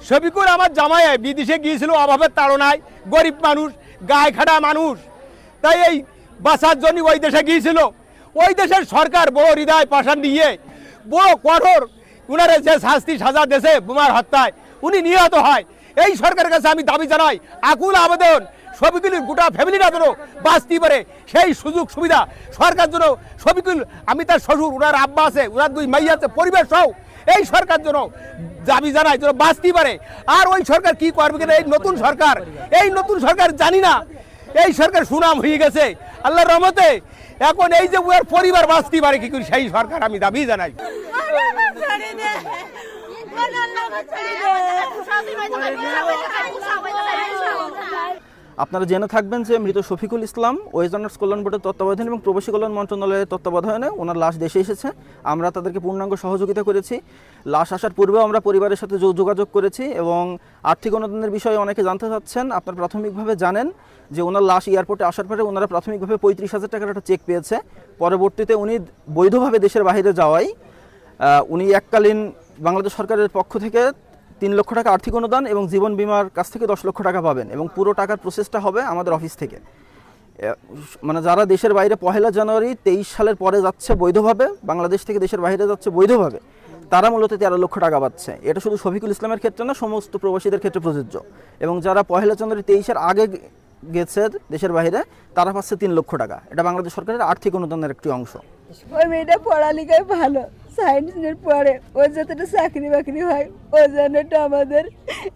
শফিকুল আমার জামাই বিদেশে গিয়েছিল অভাবের তাড়নায়, গরিব মানুষ, গায়ে খাটা মানুষ, তাই এই বাঁচার জন্য ওই দেশে গিয়েছিল। ওই দেশের সরকার বড় হৃদয় পাষাণ দিয়ে বড় কঠোর উনারে যে শাস্তি সাজা দেশে বোমার হত্যায় উনি নিহত হয়। এই সরকারের কাছে আমি দাবি জানাই, আকুল আবেদন, শফিকুলের গোটা ফ্যামিলিটা যেন বাঁচতে পারে সেই সুযোগ সুবিধা সরকার জন্য। শফিকুল, আমি তার শ্বশুর, ওনার আব্বা আছে, ওনার 2 মাই আছে, পরিবার সহ এই সরকার জন্য দাবি জানাই যেন বাঁচতে পারে। আর ওই সরকার কি করবে কিনা, এই নতুন সরকার জানি না। এই সরকার সুনাম হয়ে গেছে আল্লাহর রহমতে, এখন এই যে ওর পরিবার বাঁচতে পারে কি করে সেই সরকার আমি দাবি জানাই। আপনারা জেনে থাকবেন যে মৃত শফিকুল ইসলাম ওয়েস্টার্নার্স কল্যাণ বোর্ডের তত্ত্বাবধানে এবং প্রবাসী কল্যাণ মন্ত্রণালয়ের তত্ত্বাবধানে ওনার লাশ দেশে এসেছে। আমরা তাদেরকে পূর্ণাঙ্গ সহযোগিতা করেছি। লাশ আসার পূর্বেও আমরা পরিবারের সাথে যোগাযোগ করেছি এবং আর্থিক অনুদানের বিষয়ে অনেকে জানতে চাচ্ছেন। আপনারা প্রাথমিকভাবে জানেন যে ওনার লাশ এয়ারপোর্টে আসার পরে ওনারা প্রাথমিকভাবে 35,000 টাকার একটা চেক পেয়েছে। পরবর্তীতে উনি বৈধভাবে দেশের বাইরে যাওয়ায় উনি এককালীন বাংলাদেশ সরকারের পক্ষ থেকে 3 লক্ষ টাকা আর্থিক অনুদান এবং জীবন বিমার কাছ থেকে 10 লক্ষ টাকা পাবেন এবং পুরো টাকার প্রসেসটা হবে আমাদের অফিস থেকে। মানে যারা দেশের বাইরে 1 জানুয়ারি 23 সালের পরে যাচ্ছে বৈধভাবে, বাংলাদেশ থেকে দেশের বাইরে যাচ্ছে বৈধভাবে, তারা মূলত 13 লক্ষ টাকা পাচ্ছে। এটা শুধু শফিকুল ইসলামের ক্ষেত্রে না, সমস্ত প্রবাসীদের ক্ষেত্রে প্রযোজ্য। এবং যারা 1 জানুয়ারি 23-এর আগে গেছে দেশের বাইরে, তারা পাচ্ছে 3 লক্ষ টাকা। এটা বাংলাদেশ সরকারের আর্থিক অনুদানের একটি অংশ। ওই মেয়েটা পড়ালেখায় ভালো, সায়েন্স নিয়ে পড়ে, ওর যাতে একটা চাকরি বাকরি হয়, ও যেন একটু আমাদের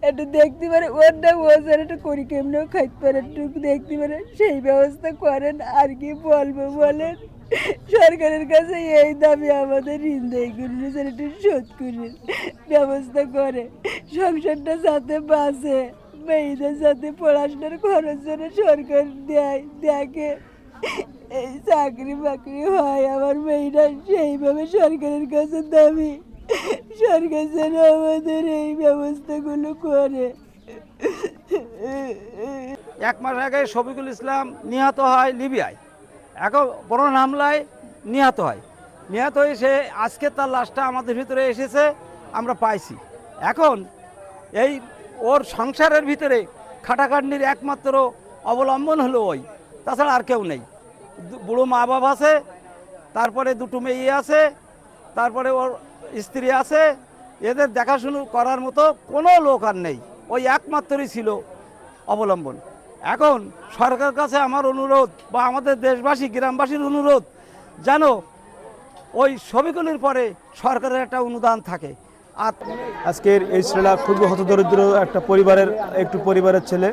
একটু দেখতে পারে, ওর না ও যেন একটু করি কেমনেও খাইতে পারে, একটু দেখতে পারে, সেই ব্যবস্থা করেন। আর কি বলবো বলেন, সরকারের কাছে এই দাবি আমাদের ঋণ দেয় করি যেন একটু শোধ করি ব্যবস্থা করে, সংসারটা যাতে বাঁচে, মেয়েদের যাতে পড়াশোনার খরচ যেন সরকার দেয়, দেখে এই চাকরি বাকরি হয় আমার মেয়েরা, সেইভাবে সরকারের কাছে দাবি, সরকার যেন আমাদের এই ব্যবস্থাগুলো করে। 1 মাস আগে শফিকুল ইসলাম নিহত হয় লিবিয়ায়, এখন বড় হামলায় নিহত হয়। নিহত হয়ে সে আজকে তার লাশটা আমাদের ভিতরে এসেছে, আমরা পাইছি। এখন এই ওর সংসারের ভিতরে খাটাখাটনির একমাত্র অবলম্বন হলো ওই, তাছাড়া আর কেউ নেই। বুড়ো মা বাবা আছে, তারপরে 2টো মেয়ে আছে, তারপরে ওর স্ত্রী আছে, এদের দেখাশুনো করার মতো কোনো লোক আর নেই, ওই একমাত্রই ছিল অবলম্বন। এখন সরকারের কাছে আমার অনুরোধ বা আমাদের দেশবাসী গ্রামবাসীর অনুরোধ, যেন ওই শফিকুলের পরে সরকারের একটা অনুদান থাকে। আর আজকের এই ছেলেটা খুবই হতদরিদ্র একটা পরিবারের ছেলে।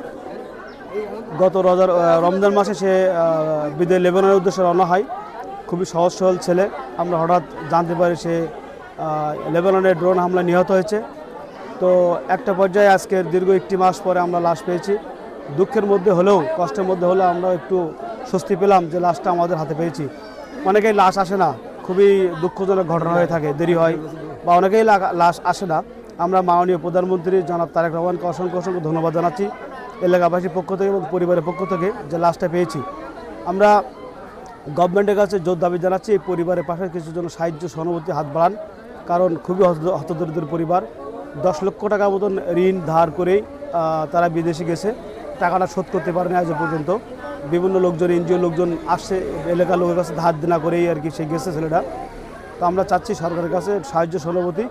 গত রমজান মাসে সে বিদেশ লেবাননের উদ্দেশ্যে রওনা হয়। খুবই সহজ সরল ছেলে। আমরা হঠাৎ জানতে পারি সে লেবাননের ড্রোন হামলায় নিহত হয়েছে। তো একটা পর্যায়ে আজকের দীর্ঘ 1 মাস পরে আমরা লাশ পেয়েছি। দুঃখের মধ্যে হলেও, কষ্টের মধ্যে হলেও আমরা একটু স্বস্তি পেলাম যে লাশটা আমাদের হাতে পেয়েছি। অনেকেই লাশ আসে না, খুবই দুঃখজনক ঘটনা হয়ে থাকে, দেরি হয়, বা অনেকেই লাশ আসে না। আমরা মাননীয় প্রধানমন্ত্রী জনাব তারেক রহমানকে অসংখ্য ধন্যবাদ জানাচ্ছি এলাকাবাসীর পক্ষ থেকে এবং পরিবারের পক্ষ থেকে যে লাশটা পেয়েছি। আমরা গভর্নমেন্টের কাছে জোর দাবি জানাচ্ছি এই পরিবারের পাশে কিছু জন্য সাহায্য সহানুভূতি হাত বাড়ান, কারণ খুবই হতদরিদ্র পরিবার। 10 লক্ষ টাকা মতন ঋণ ধার করেই তারা বিদেশে গেছে, টাকাটা শোধ করতে পারেনি আজ পর্যন্ত। বিভিন্ন লোকজন, এনজিও লোকজন আসছে, এলাকার লোকের কাছে ধার দেনা করেই আর কি সে গেছে ছেলেটা। তো আমরা চাচ্ছি সরকারের কাছে সাহায্য সহানুভূতি।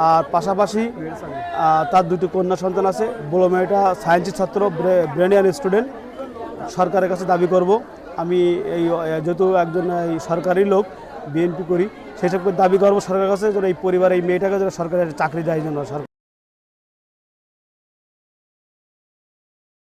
আর পাশাপাশি তার 2টি কন্যা সন্তান আছে। বড় মেয়েটা সায়েন্সের ছাত্র, ব্রেনিয়ান স্টুডেন্ট। সরকারের কাছে দাবি করব, আমি যেহেতু একজন সরকারি লোক, বিএনপি করি, সেসব দাবি করবো সরকারের কাছে যেন এই পরিবার, এই মেয়েটাকে যেন সরকারের চাকরি দেয়, জন্য সরকার